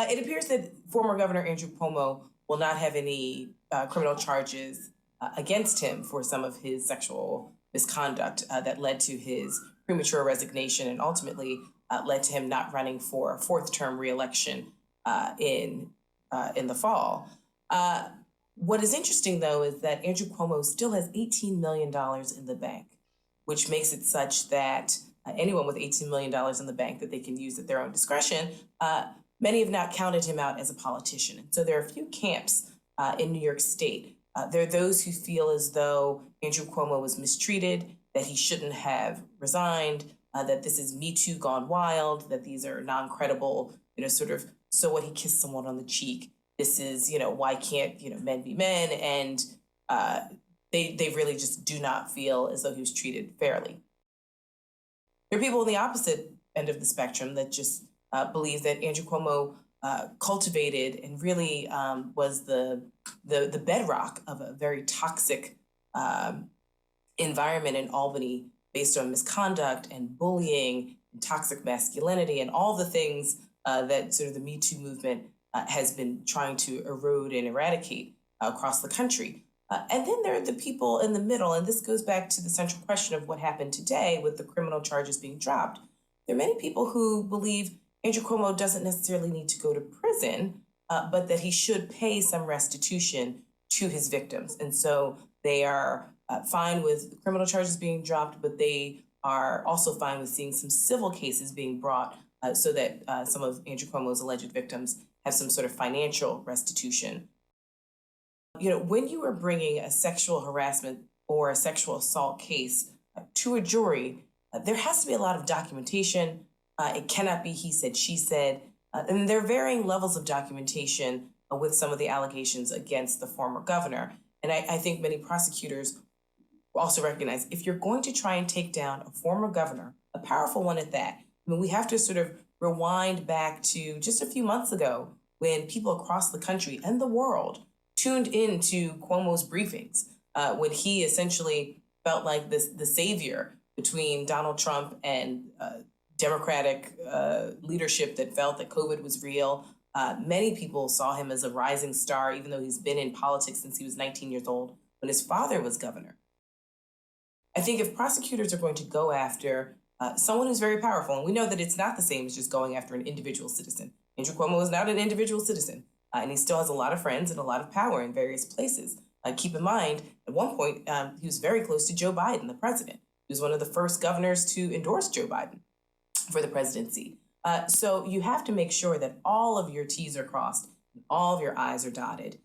It appears that former Governor Andrew Cuomo will not have any criminal charges against him for some of his sexual misconduct that led to his premature resignation and ultimately led to him not running for a fourth-term reelection in the fall. What is interesting, though, is that Andrew Cuomo still has $18 million in the bank, which makes it such that anyone with $18 million in the bank that they can use at their own discretion, many have not counted him out as a politician. And so there are a few camps in New York State. There are those who feel as though Andrew Cuomo was mistreated, that he shouldn't have resigned, that this is Me Too gone wild, that these are non-credible, sort of, so what, he kissed someone on the cheek. This is, why can't, men be men? And they really just do not feel as though he was treated fairly. There are people on the opposite end of the spectrum that just believe that Andrew Cuomo cultivated and really was the bedrock of a very toxic environment in Albany based on misconduct and bullying and toxic masculinity and all the things that sort of the Me Too movement has been trying to erode and eradicate across the country. And then there are the people in the middle, and this goes back to the central question of what happened today with the criminal charges being dropped. There are many people who believe Andrew Cuomo doesn't necessarily need to go to prison, but that he should pay some restitution to his victims. And so they are fine with criminal charges being dropped, but they are also fine with seeing some civil cases being brought so that some of Andrew Cuomo's alleged victims have some sort of financial restitution. When you are bringing a sexual harassment or a sexual assault case to a jury, there has to be a lot of documentation. It cannot be he said, she said. And there are varying levels of documentation with some of the allegations against the former governor. And I think many prosecutors also recognize if you're going to try and take down a former governor, a powerful one at that, we have to sort of rewind back to just a few months ago when people across the country and the world tuned into Cuomo's briefings, when he essentially felt like the savior between Donald Trump and Democratic leadership that felt that COVID was real. Many people saw him as a rising star, even though he's been in politics since he was 19 years old when his father was governor. I think if prosecutors are going to go after someone who's very powerful, and we know that it's not the same as just going after an individual citizen. Andrew Cuomo is not an individual citizen, and he still has a lot of friends and a lot of power in various places. Keep in mind, at one point, he was very close to Joe Biden, the president. He was one of the first governors to endorse Joe Biden for the presidency. So you have to make sure that all of your T's are crossed and all of your I's are dotted.